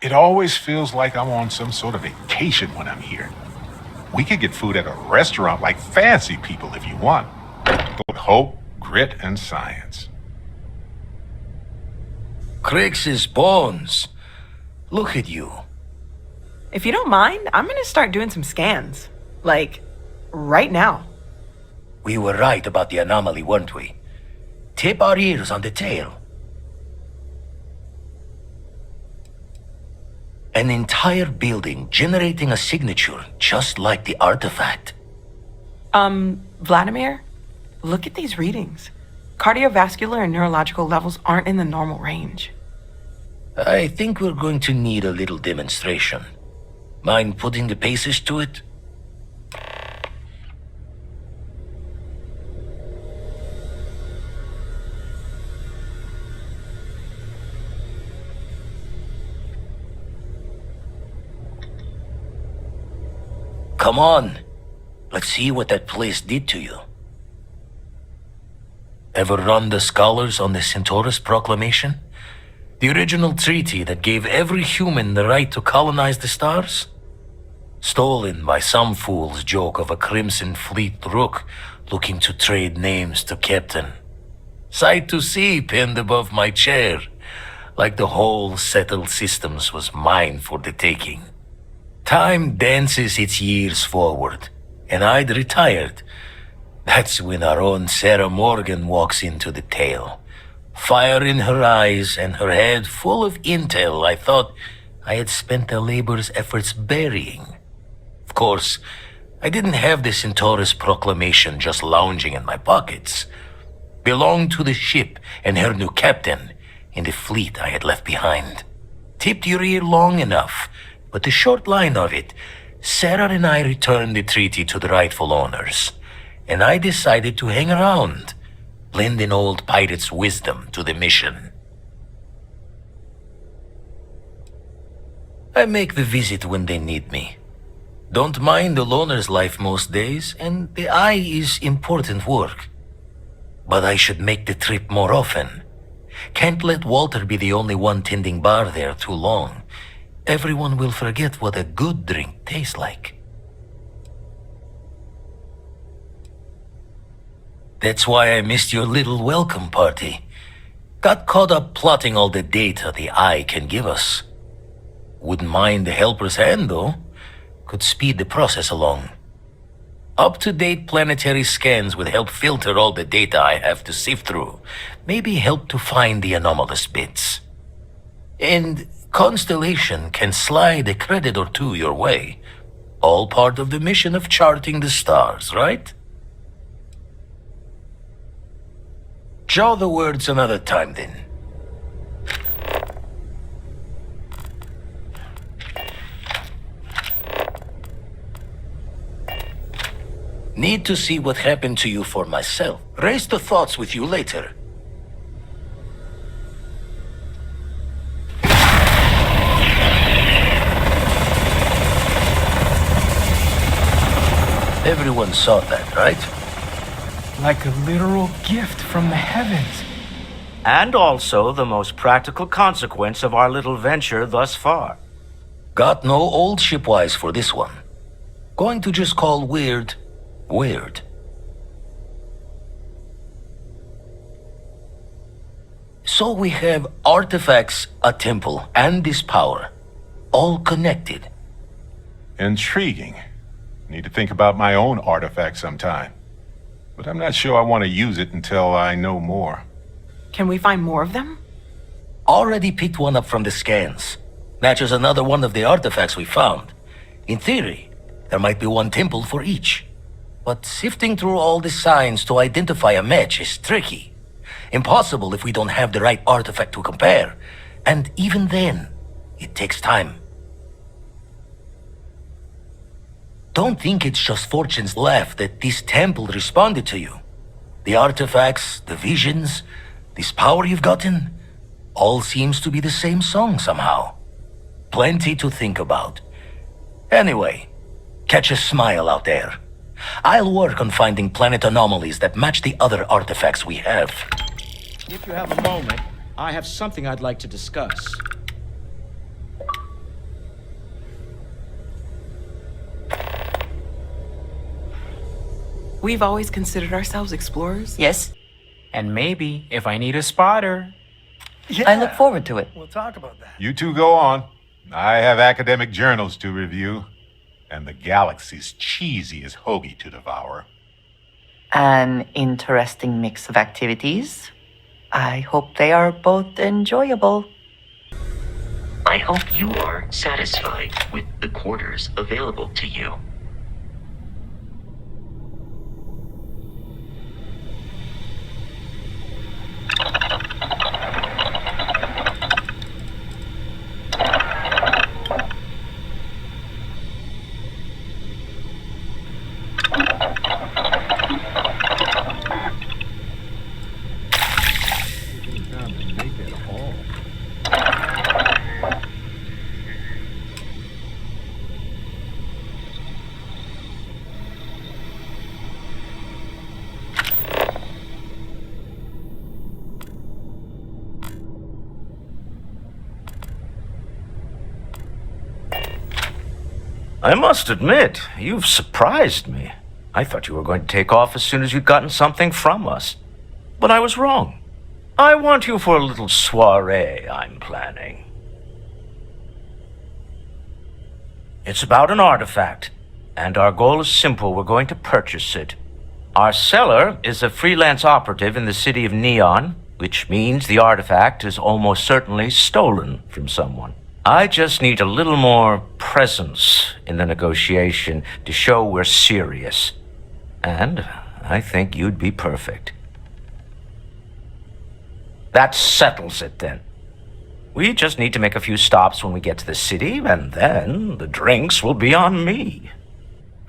It always feels like I'm on some sort of vacation when I'm here. We could get food at a restaurant like fancy people if you want. With hope, grit, and science. Crix's bones. Look at you. If you don't mind, I'm gonna start doing some scans. Like, right now. We were right about the anomaly, weren't we? Tip our ears on the tail. An entire building generating a signature just like the artifact. Vladimir, look at these readings. Cardiovascular and neurological levels aren't in the normal range. I think we're going to need a little demonstration. Mind putting the paces to it? Come on. Let's see what that place did to you. Ever run the scholars on the Centaurus Proclamation? The original treaty that gave every human the right to colonize the stars? Stolen by some fool's joke of a Crimson Fleet rook looking to trade names to Captain. Sight to see pinned above my chair, like the whole settled systems was mine for the taking. Time dances its years forward, and I'd retired. That's when our own Sarah Morgan walks into the tale. Fire in her eyes and her head full of intel I thought I had spent a labor's efforts burying. Of course, I didn't have the Centaurus Proclamation just lounging in my pockets. Belonged to the ship and her new captain in the fleet I had left behind. Tipped your ear long enough, but the short line of it, Sarah and I returned the treaty to the rightful owners, and I decided to hang around, blend in old pirate's wisdom to the mission. I make the visit when they need me. Don't mind the loner's life most days, and the eye is important work. But I should make the trip more often. Can't let Walter be the only one tending bar there too long. Everyone will forget what a good drink tastes like. That's why I missed your little welcome party. Got caught up plotting all the data the eye can give us. Wouldn't mind the helper's hand, though. Could speed the process along. Up-to-date planetary scans would help filter all the data I have to sift through. Maybe help to find the anomalous bits. And Constellation can slide a credit or two your way. All part of the mission of charting the stars, right? Jaw the words another time, then. Need to see what happened to you for myself. Raise the thoughts with you later. Everyone saw that, right? Like a literal gift from the heavens. And also the most practical consequence of our little venture thus far. Got no old shipwise for this one. Going to just call weird, weird. So we have artifacts, a temple, and this power. All connected. Intriguing. Need to think about my own artifact sometime. But I'm not sure I want to use it until I know more. Can we find more of them? Already picked one up from the scans. Matches another one of the artifacts we found. In theory, there might be one temple for each. But sifting through all the signs to identify a match is tricky. Impossible if we don't have the right artifact to compare. And even then, it takes time. Don't think it's just Fortune's laugh that this temple responded to you. The artifacts, the visions, this power you've gotten, all seems to be the same song somehow. Plenty to think about. Anyway, catch a smile out there. I'll work on finding planet anomalies that match the other artifacts we have. If you have a moment, I have something I'd like to discuss. We've always considered ourselves explorers. Yes, And maybe if I need a spotter. I look forward to it. We'll talk about that. You two go on. I have academic journals to review, and the galaxy's cheesy as hoagie to devour. An interesting mix of activities. I hope they are both enjoyable. I hope you are satisfied with the quarters available to you. I must admit, you've surprised me. I thought you were going to take off as soon as you'd gotten something from us. But I was wrong. I want you for a little soiree I'm planning. It's about an artifact, and our goal is simple. We're going to purchase it. Our seller is a freelance operative in the city of Neon, which means the artifact is almost certainly stolen from someone. I just need a little more presence in the negotiation to show we're serious. And I think you'd be perfect. That settles it then. We just need to make a few stops when we get to the city, and then the drinks will be on me.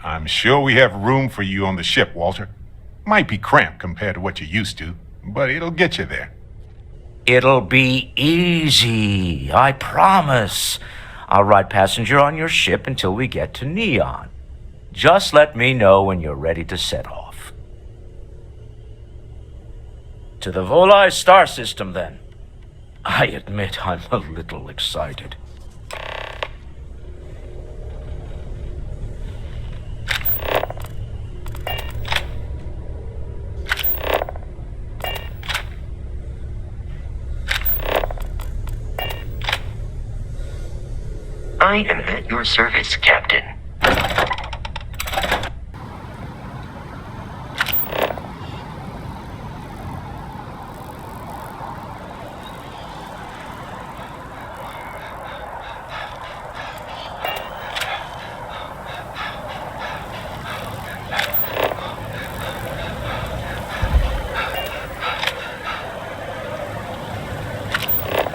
I'm sure we have room for you on the ship, Walter. Might be cramped compared to what you're used to, but it'll get you there. It'll be easy, I promise. I'll ride passenger on your ship until we get to Neon. Just let me know when you're ready to set off. To the Volai star system, then. I admit I'm a little excited. I am at your service, Captain.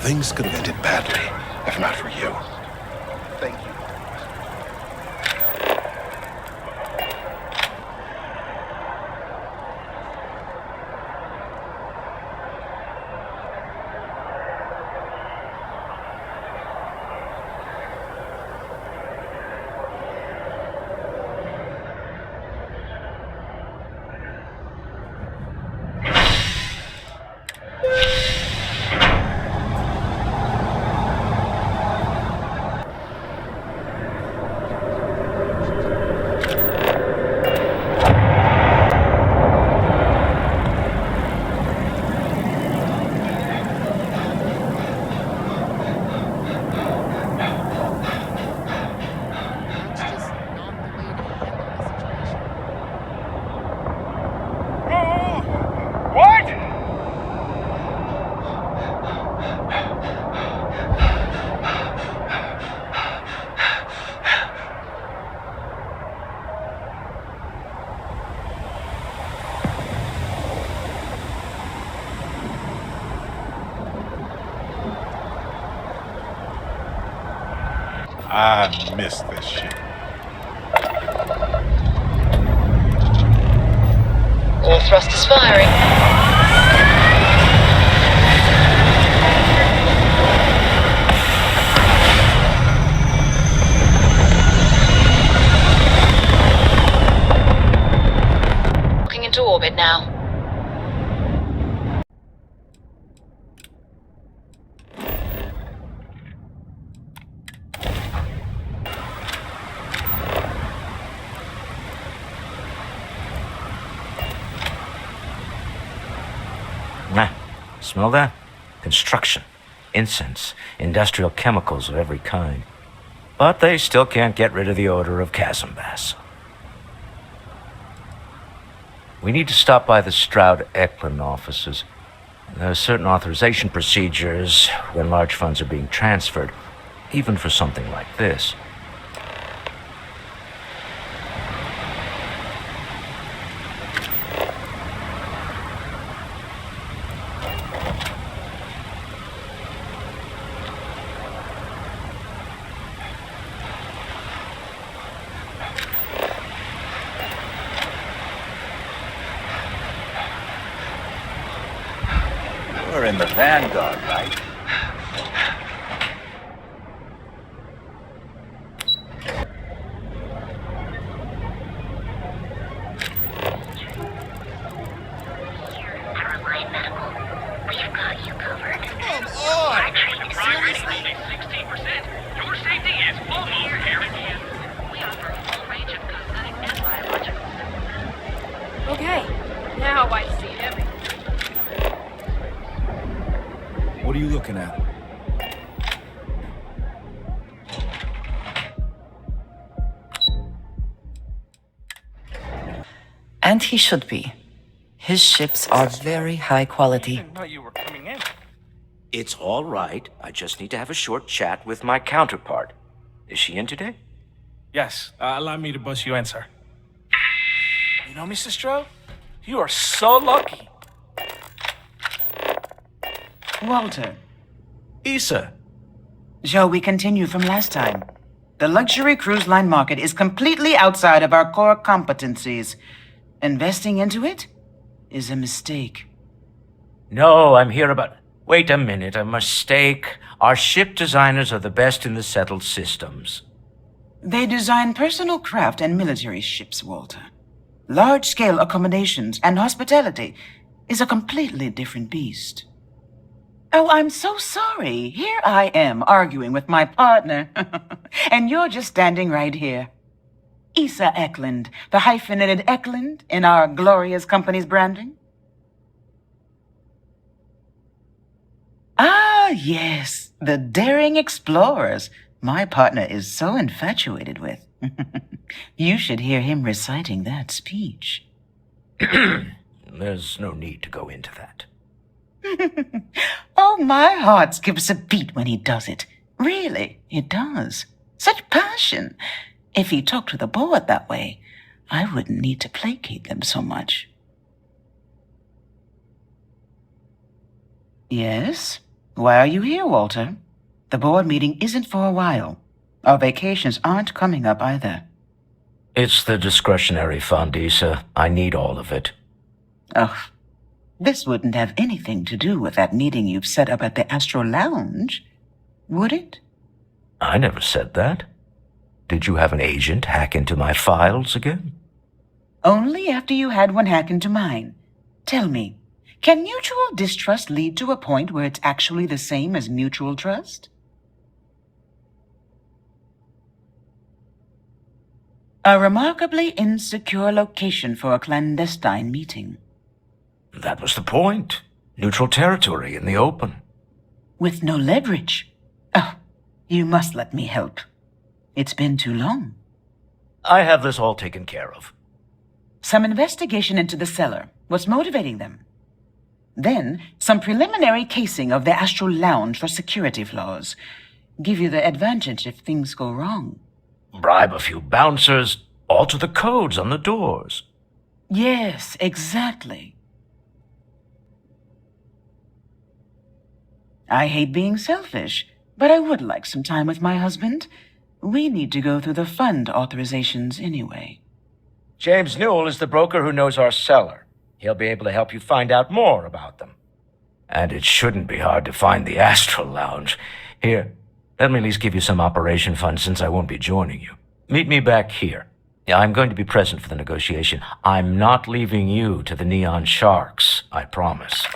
Things could have ended badly, if not for you. Thank you. I miss this shit. All thrusters firing. Looking into orbit now. Ah, smell that? Construction, incense, industrial chemicals of every kind. But they still can't get rid of the odor of chasm bass. We need to stop by the Stroud-Eklund offices. There are certain authorization procedures when large funds are being transferred, even for something like this. We're in the Vanguard, right? Caroline Medical. We've got you covered. Come on! Seriously? 16%. Your safety is almost guaranteed. We offer a full range of cosmetic and biological systems. Okay, now I see everything. What are you looking at? And he should be. His ships are very high quality. didn't know you were coming in. It's all right. I just need to have a short chat with my counterpart. Is she in today? Yes, allow me to bust you in, sir. You know, Mrs. Stroh, you are so lucky. Walter, Issa, shall we continue from last time? The luxury cruise line market is completely outside of our core competencies. Investing into it is a mistake. No, I'm here about... Wait a minute, a mistake. Our ship designers are the best in the settled systems. They design personal craft and military ships, Walter. Large-scale accommodations and hospitality is a completely different beast. Oh, I'm so sorry. Here I am arguing with my partner, and you're just standing right here. Issa Eklund, the hyphenated Eklund in our glorious company's branding. Ah, yes, the daring explorers my partner is so infatuated with. You should hear him reciting that speech. There's no need to go into that. Oh, my heart skips a beat when he does it. Really, it does. Such passion. If he talked to the board that way, I wouldn't need to placate them so much. Yes? Why are you here, Walter? The board meeting isn't for a while. Our vacations aren't coming up either. It's the discretionary fund, Issa. I need all of it. Ugh. This wouldn't have anything to do with that meeting you've set up at the Astro Lounge, would it? I never said that. Did you have an agent hack into my files again? Only after you had one hack into mine. Tell me, can mutual distrust lead to a point where it's actually the same as mutual trust? A remarkably insecure location for a clandestine meeting. That was the point. Neutral territory in the open. With no leverage. Oh, you must let me help. It's been too long. I have this all taken care of. Some investigation into the cellar. What's motivating them? Then, some preliminary casing of the Astral Lounge for security flaws. Give you the advantage if things go wrong. Bribe a few bouncers, alter the codes on the doors. Yes, exactly. I hate being selfish, but I would like some time with my husband. We need to go through the fund authorizations anyway. James Newell is the broker who knows our cellar. He'll be able to help you find out more about them. And it shouldn't be hard to find the Astral Lounge. Here, let me at least give you some operation funds since I won't be joining you. Meet me back here. I'm going to be present for the negotiation. I'm not leaving you to the Neon Sharks, I promise.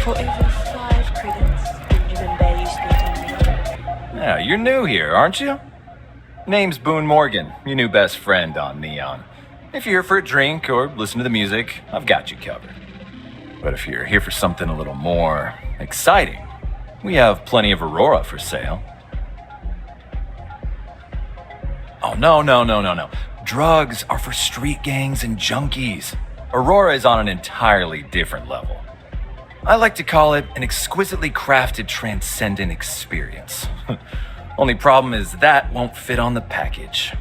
For every 5 credits, Benjamin Bay spent on me. Yeah, you're new here, aren't you? Name's Boone Morgan, your new best friend on Neon. If you're here for a drink or listen to the music, I've got you covered. But if you're here for something a little more exciting, we have plenty of Aurora for sale. Oh, no. Drugs are for street gangs and junkies. Aurora is on an entirely different level. I like to call it an exquisitely crafted transcendent experience. Only problem is that won't fit on the package.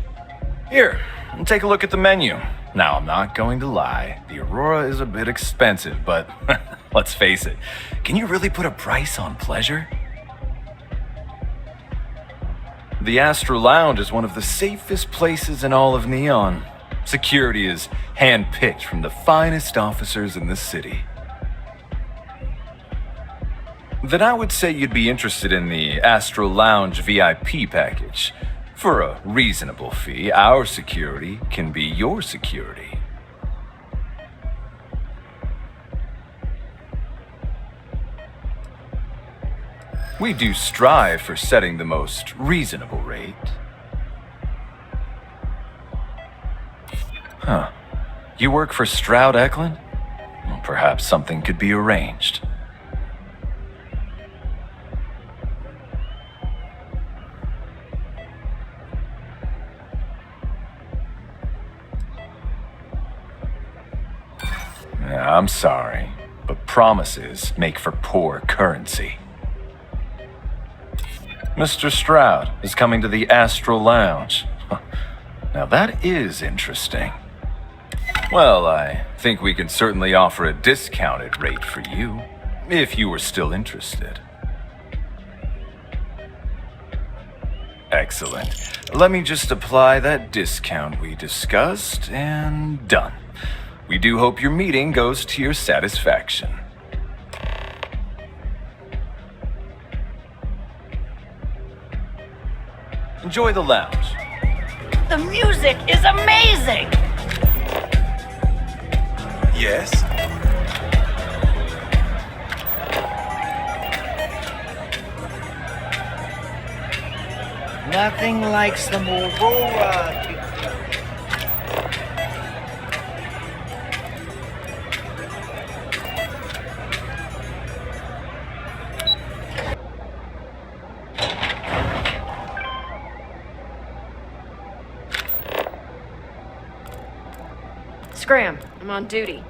Here, take a look at the menu. Now, I'm not going to lie, the Aurora is a bit expensive, but let's face it, can you really put a price on pleasure? The Astro Lounge is one of the safest places in all of Neon. Security is hand-picked from the finest officers in the city. Then I would say you'd be interested in the Astro Lounge VIP package. For a reasonable fee, our security can be your security. We do strive for setting the most reasonable rate. Huh. You work for Stroud Eklund? Well, perhaps something could be arranged. Yeah, I'm sorry, but promises make for poor currency. Mr. Stroud is coming to the Astral Lounge. Now that is interesting. Well, I think we can certainly offer a discounted rate for you, if you were still interested. Excellent. Let me just apply that discount we discussed, and done. We do hope your meeting goes to your satisfaction. Enjoy the lounge. The music is amazing! Yes? Nothing like some Aurora. Scram, I'm on duty.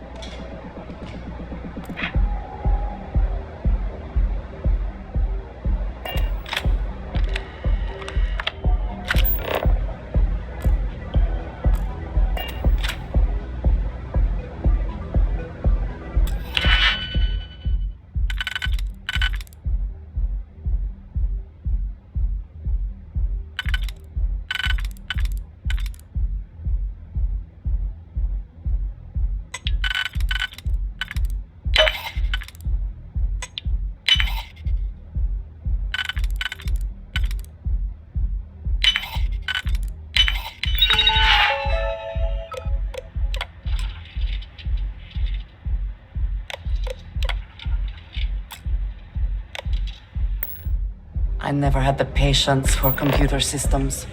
I never had the patience for computer systems.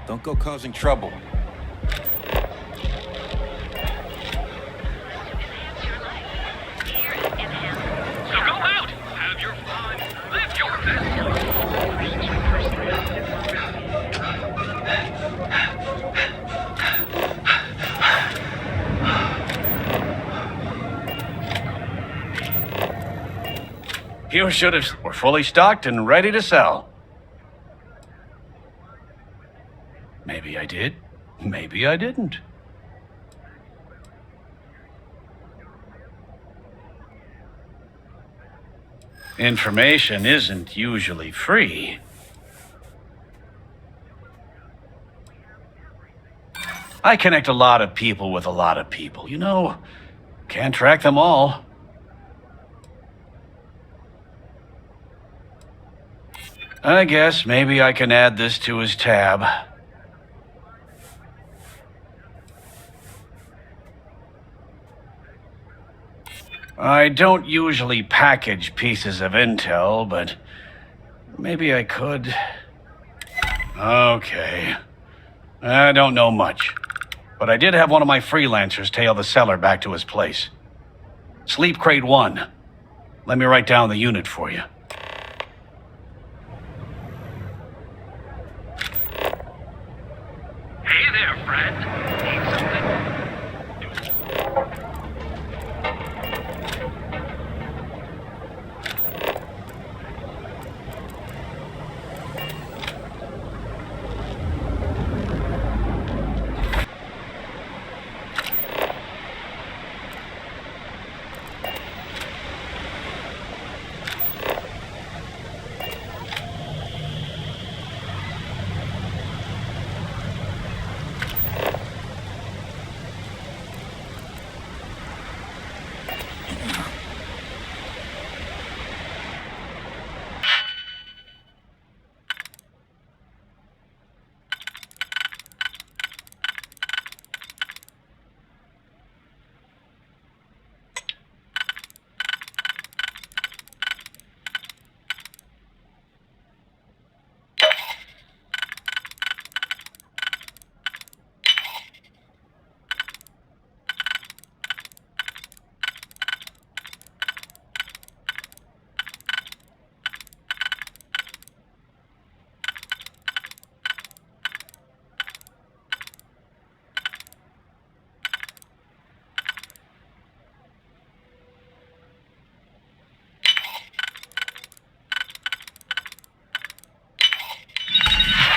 Don't go causing trouble. So go out, have your fun, live your best life. Reach your You should have. We're fully stocked and ready to sell. did. Maybe I didn't. Information isn't usually free. I connect a lot of people with a lot of people. You know, can't track them all. I guess maybe I can add this to his tab. I don't usually package pieces of intel, but maybe I could. Okay. I don't know much, but I did have one of my freelancers tail the seller back to his place. Sleep Crate 1. Let me write down the unit for you. Hey there, friend. Need something?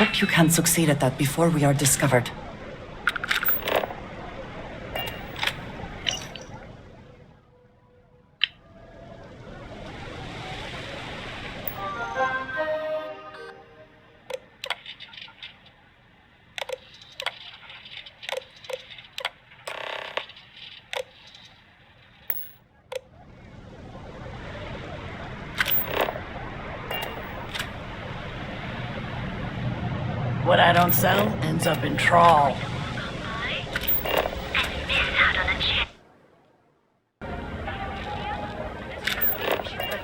Hope you can succeed at that before we are discovered. What I don't sell ends up in trawl. Cut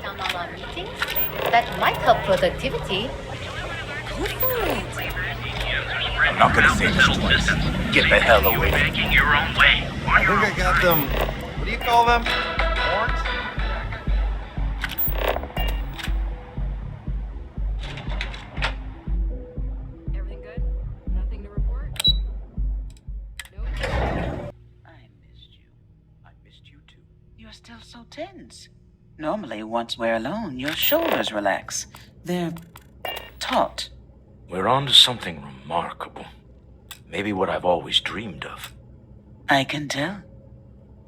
down on our meetings? That might help productivity. Go for it. I'm not gonna say this twice. Get the hell away. Making your own way. I think I got them. What do you call them? Horns? Everything good? Nothing to report? I missed you too. You're still so tense. Normally, once we're alone, your shoulders relax. They're taut. We're on to something remarkable. Maybe what I've always dreamed of. I can tell.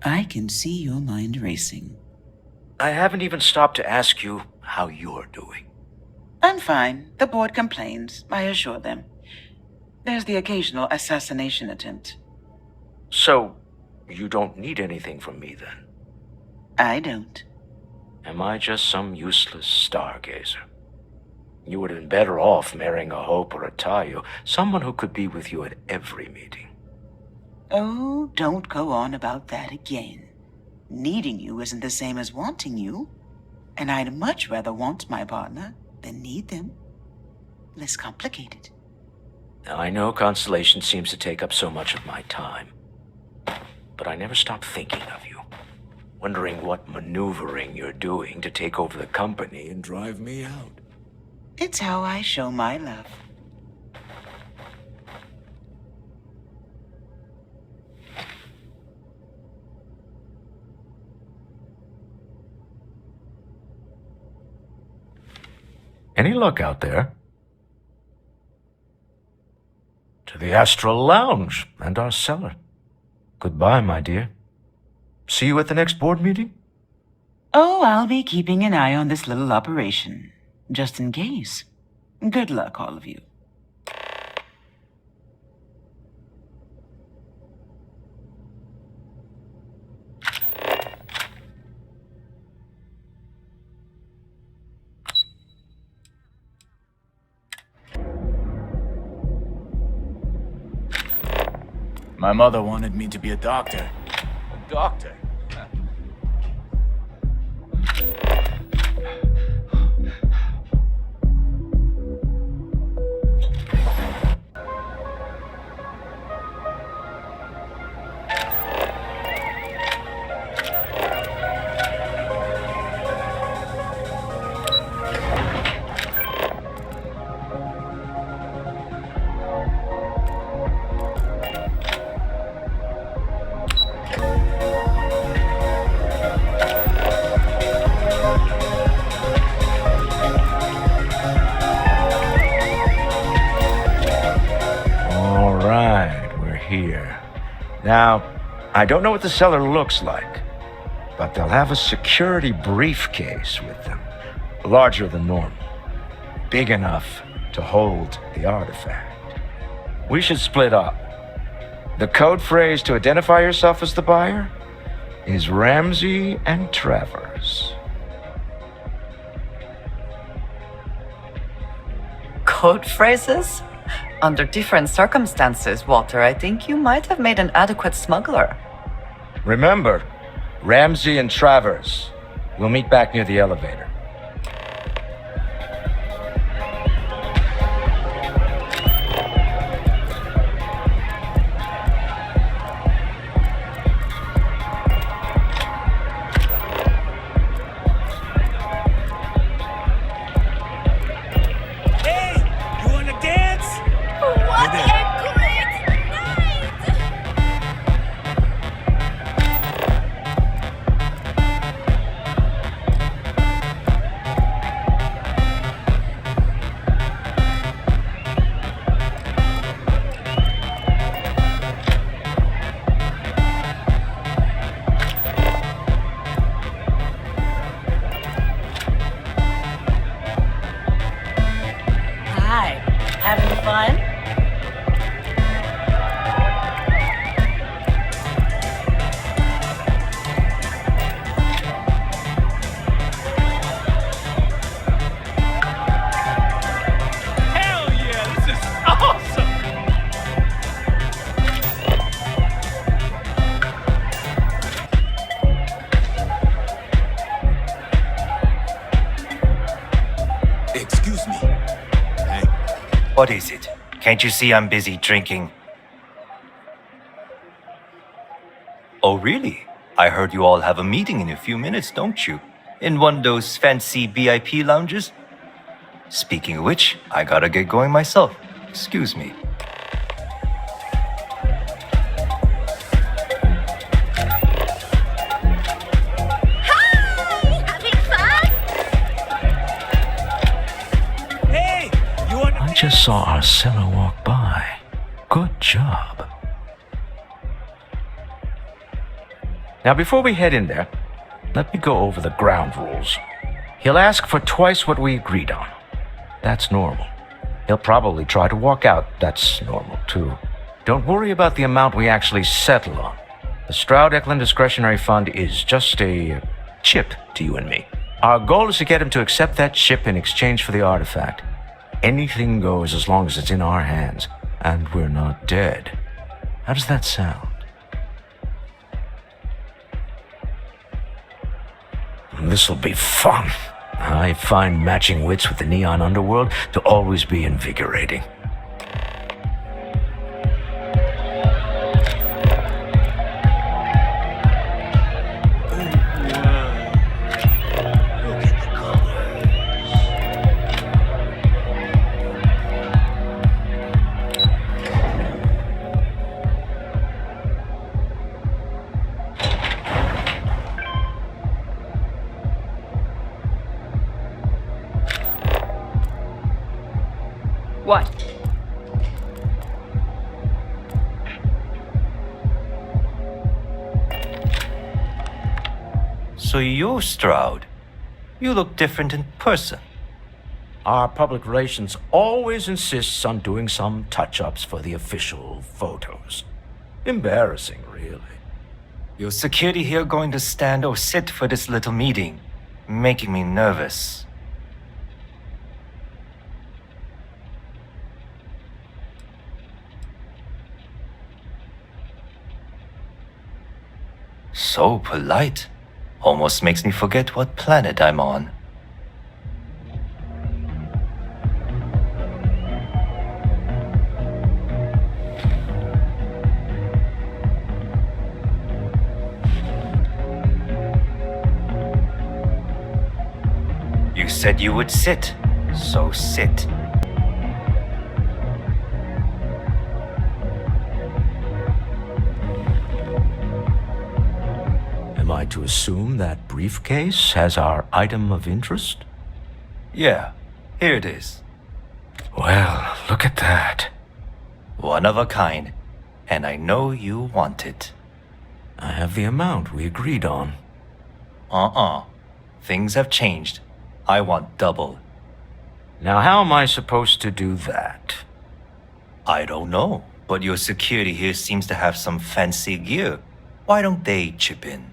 I can see your mind racing. I haven't even stopped to ask you how you're doing. I'm fine. The board complains. I assure them. There's the occasional assassination attempt. So, you don't need anything from me then? I don't. Am I just some useless stargazer? You would have been better off marrying a Hope or a Tayo, someone who could be with you at every meeting. Oh, don't go on about that again. Needing you isn't the same as wanting you. And I'd much rather want my partner than need them. Less complicated. I know Constellation seems to take up so much of my time. But I never stop thinking of you. Wondering what maneuvering you're doing to take over the company and drive me out. It's how I show my love. Any luck out there? to the Astral Lounge and our cellar. Goodbye, my dear. See you at the next board meeting? Oh, I'll be keeping an eye on this little operation, just in case. Good luck, all of you. My mother wanted me to be a doctor. A doctor? Now, I don't know what the cellar looks like, but they'll have a security briefcase with them, larger than normal, big enough to hold the artifact. We should split up. The code phrase to identify yourself as the buyer is Ramsey and Travers. Code phrases? Under different circumstances, Walter, I think you might have made an adequate smuggler. Remember, Ramsey and Travers. We'll meet back near the elevator. What is it? Can't you see I'm busy drinking? Oh, really? I heard you all have a meeting in a few minutes, don't you? In one of those fancy VIP lounges? Speaking of which, I gotta get going myself. Excuse me. I just saw our cellar walk by. Good job. Now, before we head in there, let me go over the ground rules. He'll ask for twice what we agreed on. That's normal. He'll probably try to walk out. That's normal, too. Don't worry about the amount we actually settle on. The Stroud-Eklund Discretionary Fund is just a chip to you and me. Our goal is to get him to accept that chip in exchange for the artifact. Anything goes as long as it's in our hands, and we're not dead. How does that sound? This'll be fun. I find matching wits with the neon underworld to always be invigorating. What? So you're Stroud. You look different in person. Our public relations always insists on doing some touch-ups for the official photos. Embarrassing, really. Your security here going to stand or sit for this little meeting, making me nervous. So polite. Almost makes me forget what planet I'm on. You said you would sit, so sit. Am I to assume that briefcase has our item of interest? Yeah, here it is. Well, look at that. One of a kind, and I know you want it. I have the amount we agreed on. Things have changed. I want double. Now, how am I supposed to do that? I don't know, but your security here seems to have some fancy gear. Why don't they chip in?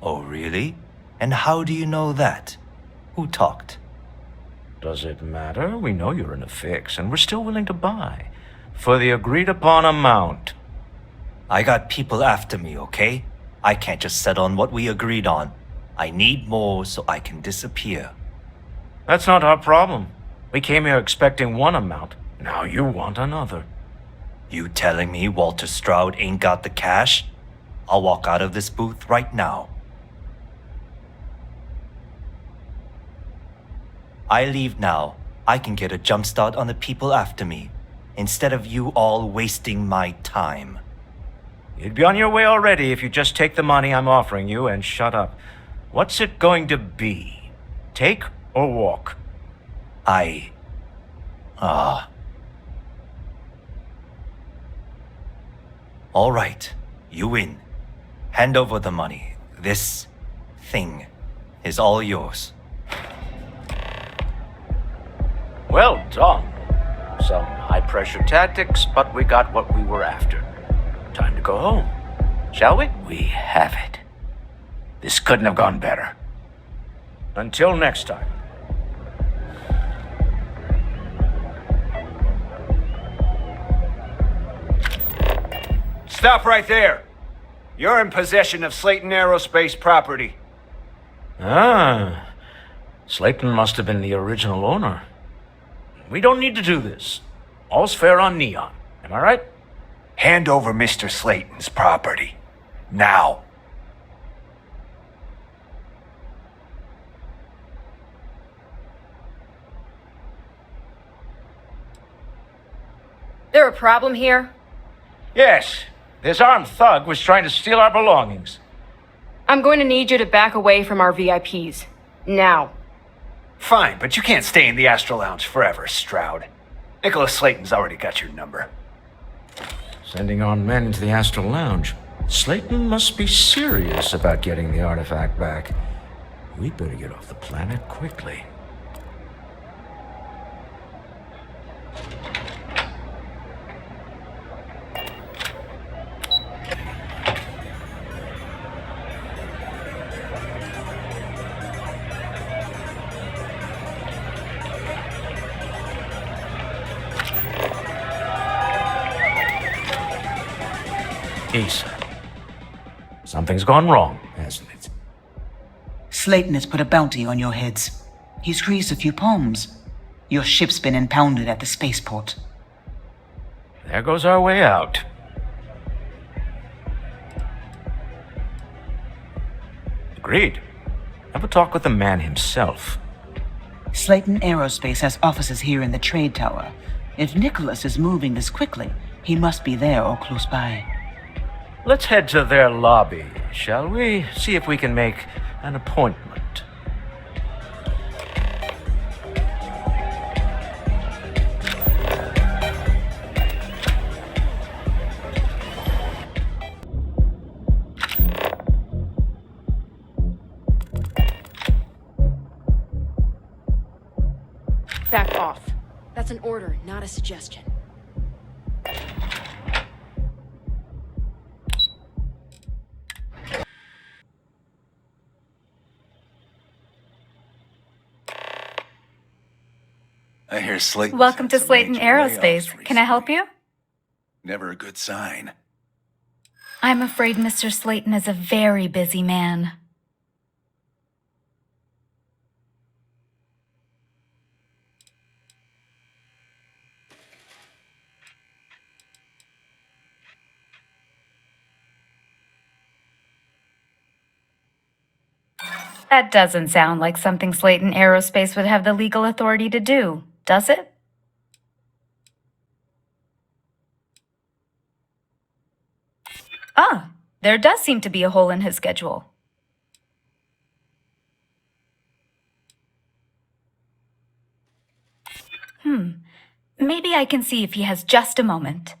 Oh, really? And how do you know that? Who talked? Does it matter? We know you're in a fix, and we're still willing to buy. For the agreed-upon amount. I got people after me, okay? I can't just settle on what we agreed on. I need more so I can disappear. That's not our problem. We came here expecting one amount. Now you want another. You telling me Walter Stroud ain't got the cash? I'll walk out of this booth right now. I leave now. I can get a jump start on the people after me, instead of you all wasting my time. You'd be on your way already if you just take the money I'm offering you and shut up. What's it going to be? Take or walk? All right, you win. Hand over the money. This thing is all yours. Well done. Some high-pressure tactics, but we got what we were after. Time to go home. Shall we? We have it. This couldn't have gone better. Until next time. Stop right there. You're in possession of Slayton Aerospace property. Ah. Slayton must have been the original owner. We don't need to do this. All's fair on Neon. Am I right? Hand over Mr. Slayton's property. Now. There a problem here? Yes. This armed thug was trying to steal our belongings. I'm going to need you to back away from our VIPs. Now. Fine, but you can't stay in the Astro Lounge forever, Stroud. Nicholas Slayton's already got your number. Sending on men into the Astral Lounge. Slayton must be serious about getting the artifact back. We'd better get off the planet quickly. Something's gone wrong, hasn't it? Slayton has put a bounty on your heads. He's greased a few palms. Your ship's been impounded at the spaceport. There goes our way out. Agreed. Have a talk with the man himself. Slayton Aerospace has offices here in the trade tower. If Nicholas is moving this quickly, he must be there or close by. Let's head to their lobby, shall we? See if we can make an appointment. That's an order, not a suggestion. I hear Slayton. Welcome to Slayton Aerospace. Can I help you? Never a good sign. I'm afraid Mr. Slayton is a very busy man. That doesn't sound like something Slayton Aerospace would have the legal authority to do, does it? Ah, there does seem to be a hole in his schedule. Maybe I can see if he has just a moment.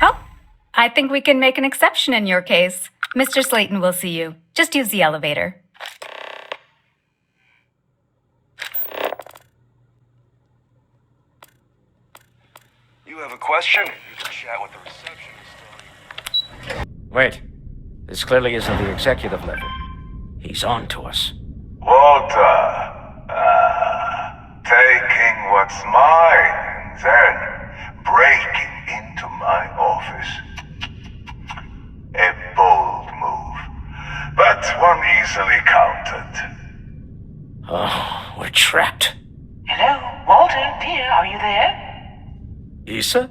Oh, I think we can make an exception in your case. Mr. Slayton will see you. Just use the elevator. You have a question? You can chat with the receptionist. Wait. This clearly isn't the executive level. He's on to us. Walter, taking what's mine and then breaking into my office. A bold move, but one easily countered. Oh, we're trapped. Hello, Walter, dear, are you there? Issa?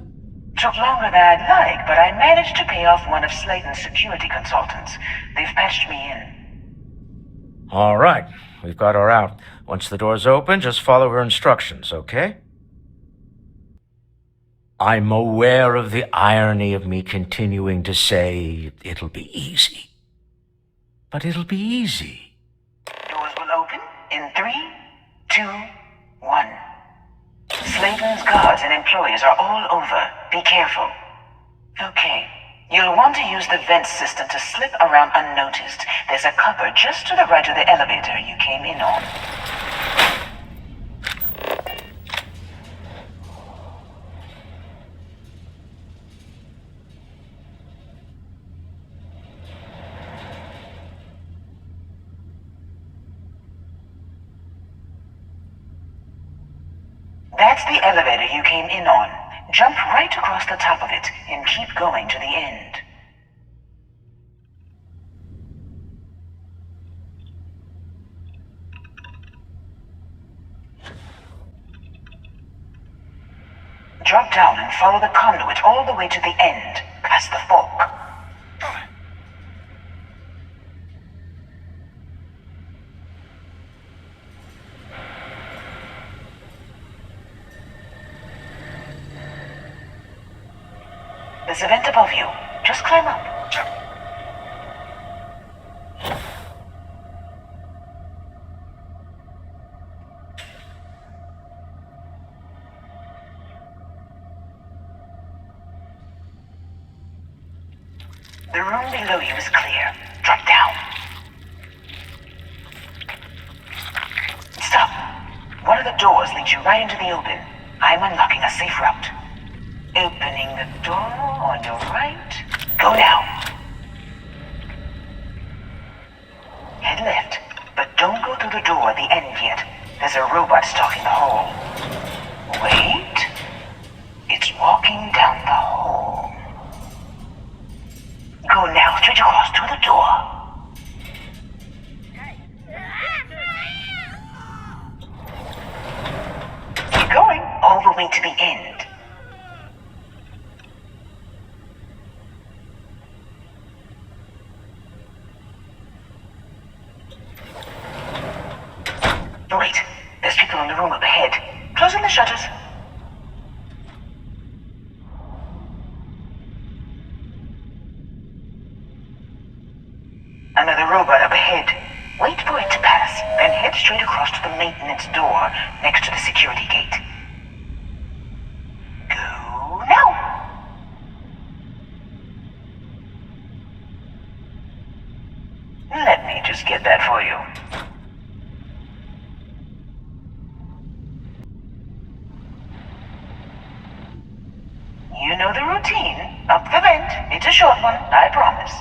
Took longer than I'd like, but I managed to pay off one of Slayton's security consultants. They've patched me in. All right. We've got her out. Once the door's open, just follow her instructions, okay? I'm aware of the irony of me continuing to say it'll be easy. But it'll be easy. Doors will open in 3, 2, 1. Slayton's guards and employees are all over. Be careful. Okay. You'll want to use the vent system to slip around unnoticed. There's a cupboard just to the right of the elevator you came in on. That's the elevator you came in on. Jump right across the top of it and keep going to the end. Drop down and follow the conduit all the way to the end, past the fork. There's a vent above you. Just climb up. The room below you is clear. Drop down. Stop. One of the doors leads you right into the open. I'm unlocking a safe route. Opening the door on your right. Go now. Head left, but don't go through the door at the end yet. There's a robot stalking the hall. Wait. It's walking down the hall. Go now, straight across to the door. Keep going all the way to the end. Wait, there's people in the room up ahead. Closing the shutters. Another robot up ahead. Wait for it to pass, then head straight across to the maintenance door next to the security gate. Go now! Let me just get that for you. Up the vent. It's a short one, I promise.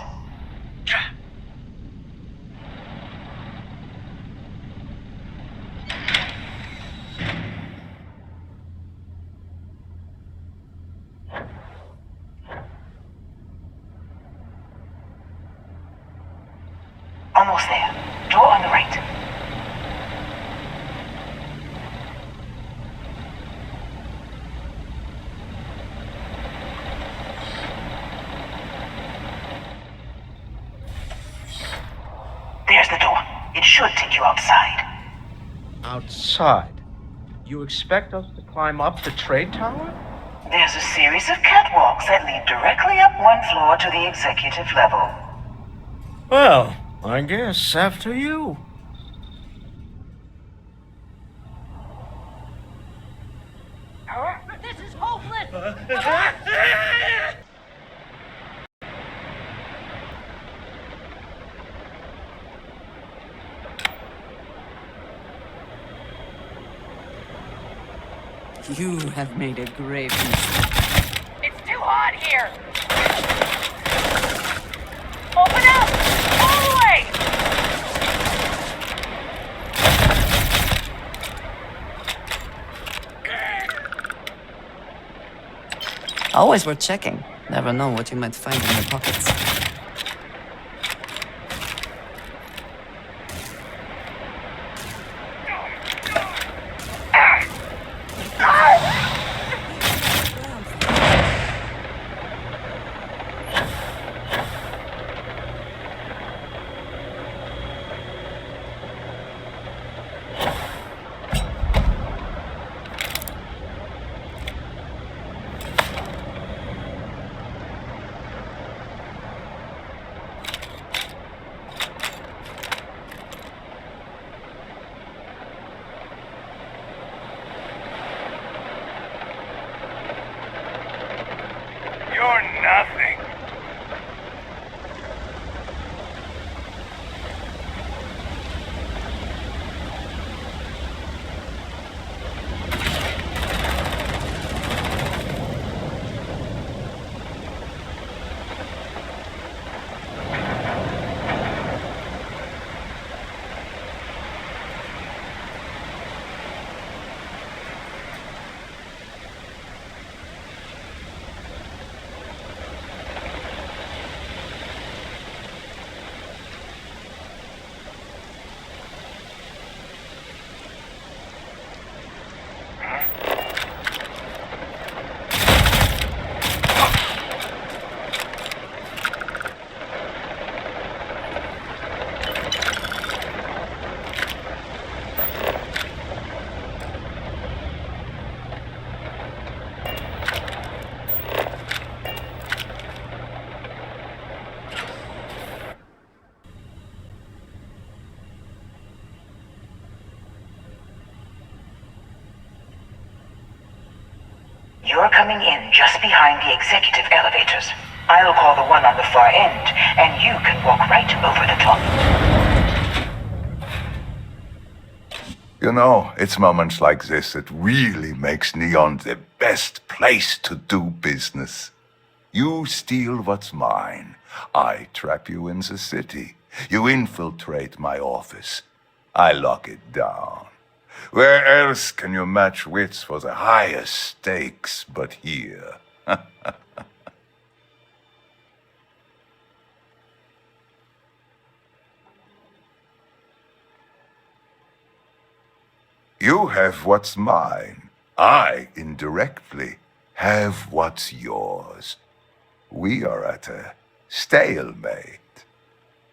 Almost there. Door on the right. There's the door. It should take you outside. Outside? You expect us to climb up the trade tower? There's a series of catwalks that lead directly up one floor to the executive level. Well, I guess after you. This is hopeless! You have made a grave mistake. It's too hot here! Open up! All the way! Always worth checking. Never know what you might find in your pockets. You're nothing. You're coming in just behind the executive elevators. I'll call the one on the far end, and you can walk right over the top. You know, it's moments like this that really makes Neon the best place to do business. You steal what's mine. I trap you in the city. You infiltrate my office. I lock it down. Where else can you match wits for the highest stakes but here? You have what's mine. I, indirectly, have what's yours. We are at a stalemate.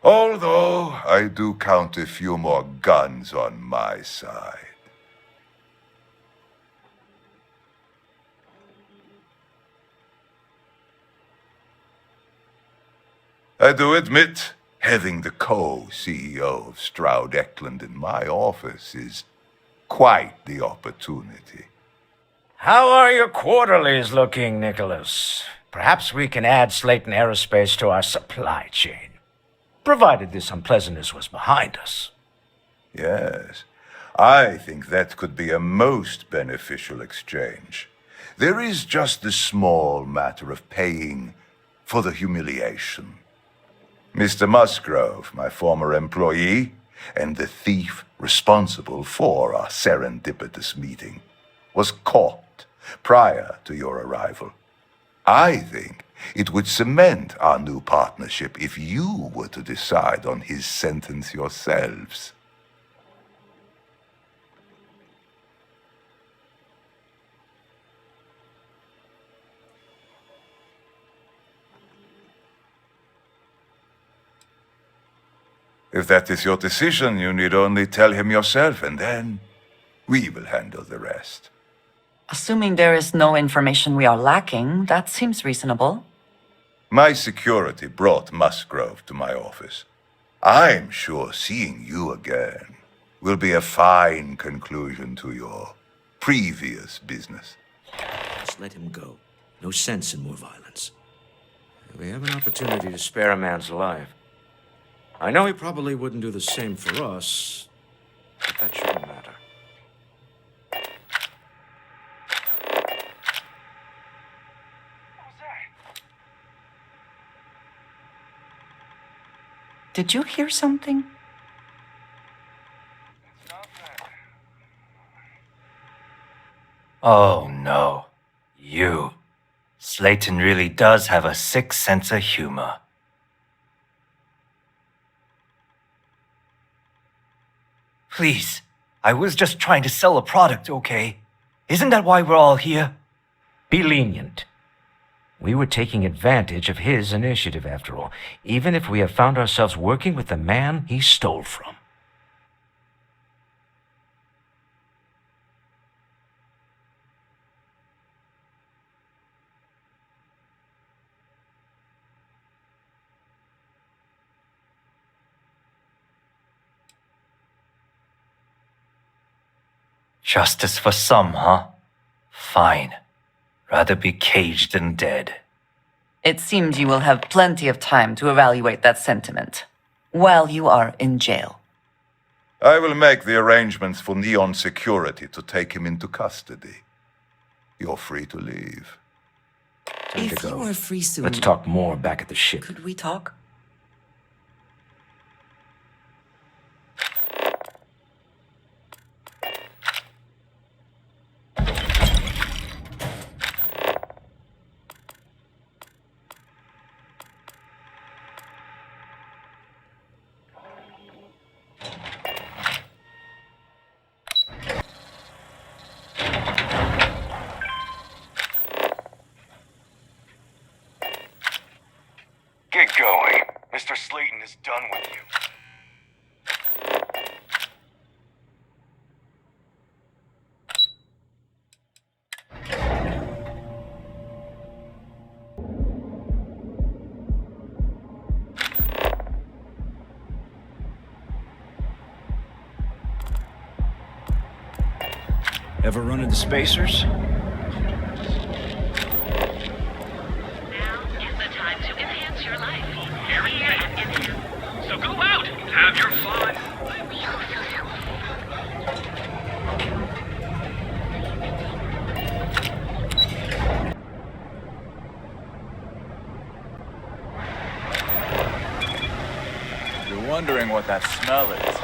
Although I do count a few more guns on my side. I do admit, having the co-CEO of Stroud Eklund in my office is quite the opportunity. How are your quarterlies looking, Nicholas? Perhaps we can add Slayton Aerospace to our supply chain, provided this unpleasantness was behind us. Yes, I think that could be a most beneficial exchange. There is just the small matter of paying for the humiliation. Mr. Musgrove, my former employee, and the thief responsible for our serendipitous meeting, was caught prior to your arrival. I think it would cement our new partnership if you were to decide on his sentence yourselves. If that is your decision, you need only tell him yourself, and then we will handle the rest. Assuming there is no information we are lacking, that seems reasonable. My security brought Musgrove to my office. I'm sure seeing you again will be a fine conclusion to your previous business. Just let him go. No sense in more violence. We have an opportunity to Spare a man's life. I know he probably wouldn't do the same for us, but that shouldn't matter. Did you hear something? Oh no. You. Slayton really does have a sick sense of humor. Please, I was just trying to sell a product, okay? Isn't that why we're all here? Be lenient. We were taking advantage of his initiative, after all, even if we have found ourselves working with the man he stole from. Justice for some, huh? Fine. Rather be caged than dead. It seems you will have plenty of time to evaluate that sentiment while you are in jail. I will make the arrangements for Neon Security to take him into custody. You're free to leave. Time If to you go. are free soon, Let's talk more back at the ship. could we talk? Get going. Mr. Slayton is done with you. Ever run into spacers? Now is the time to enhance your life. Here at Enhance. So go out, have your fun. You're wondering what that smell is.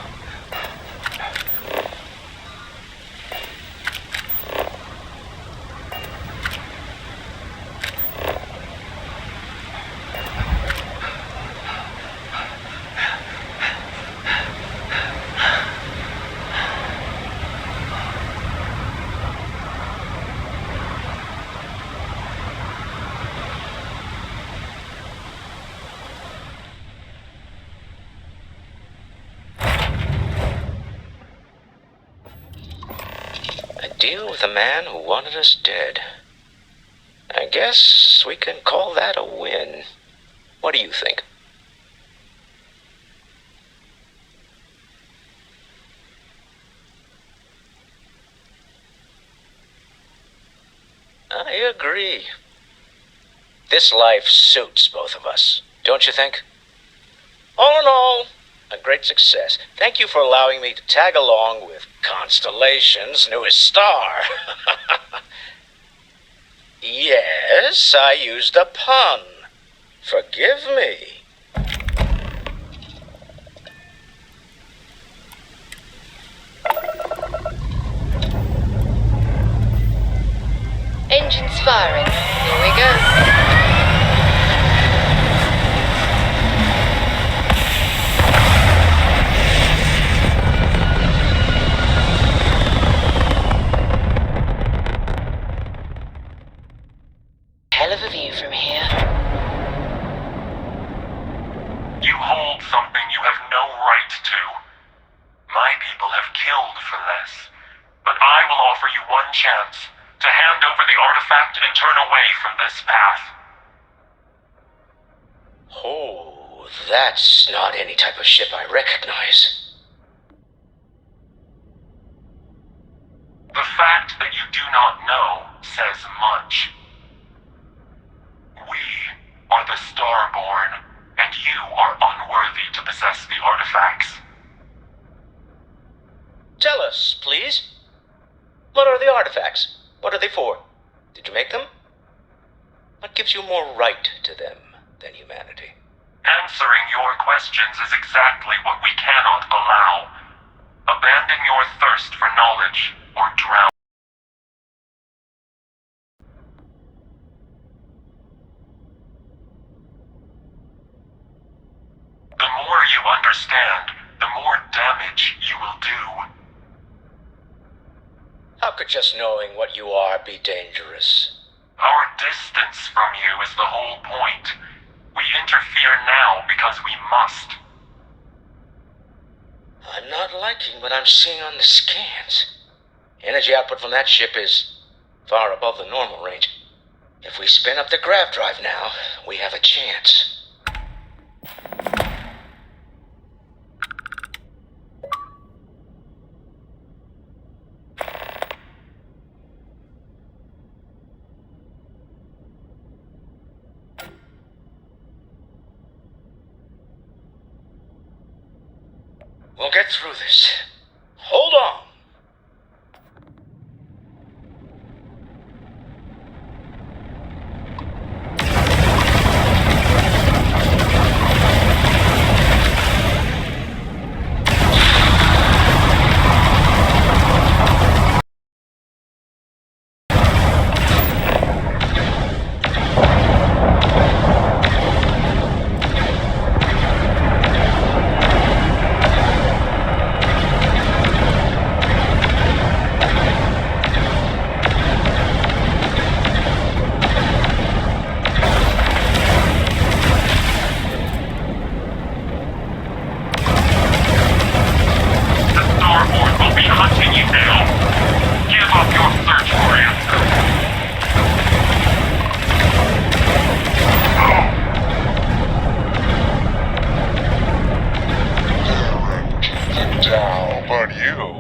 A deal with a man who wanted us dead. I guess we can call that a win. What do you think? I agree. This life suits both of us, don't you think? All in all, a great success. Thank you for allowing me to tag along with Constellation's newest star. Yes, I used a pun. Forgive me. Engines firing. Here we go. Hell of a view from here. You hold something you have no right to. My people have killed for less. But I will offer you one chance to hand over the artifact and turn away from this path. Oh, that's not any type of ship I recognize. The fact that you do not know says much. We are the Starborn, and you are unworthy to possess the artifacts. Tell us, please. What are the artifacts? What are they for? Did you make them? What gives you more right to them than humanity? Answering your questions is exactly what we cannot allow. Abandon your thirst for knowledge, or drown. The more you understand, the more damage you will do. How could just knowing what you are be dangerous? Our distance from you is the whole point. We interfere now because we must. I'm not liking what I'm seeing on the scans. Energy output from that ship is far above the normal range. If we spin up the grav drive now, we have a chance. We'll get through this. Hold on.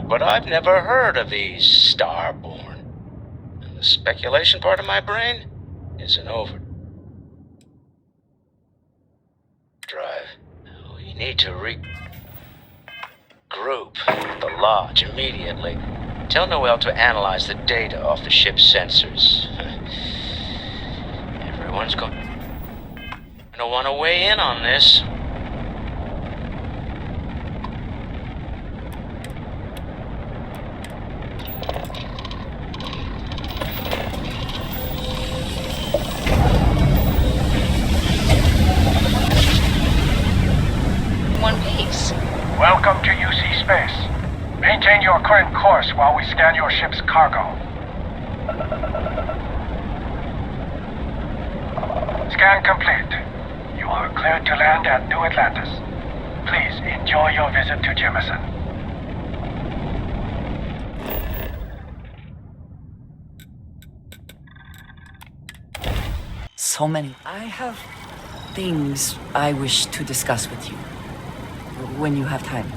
But I've never heard of these Starborn. And the speculation part of my brain isn't over. Drive. We need to regroup at the lodge immediately. Tell Noel to analyze the data off the ship's sensors. Everyone's going to want to weigh in on this. Welcome to UC Space. Maintain your current course while we scan your ship's cargo. Scan complete. You are cleared to land at New Atlantis. Please enjoy your visit to Jemison. So many. I have things I wish to discuss with you. When you have time.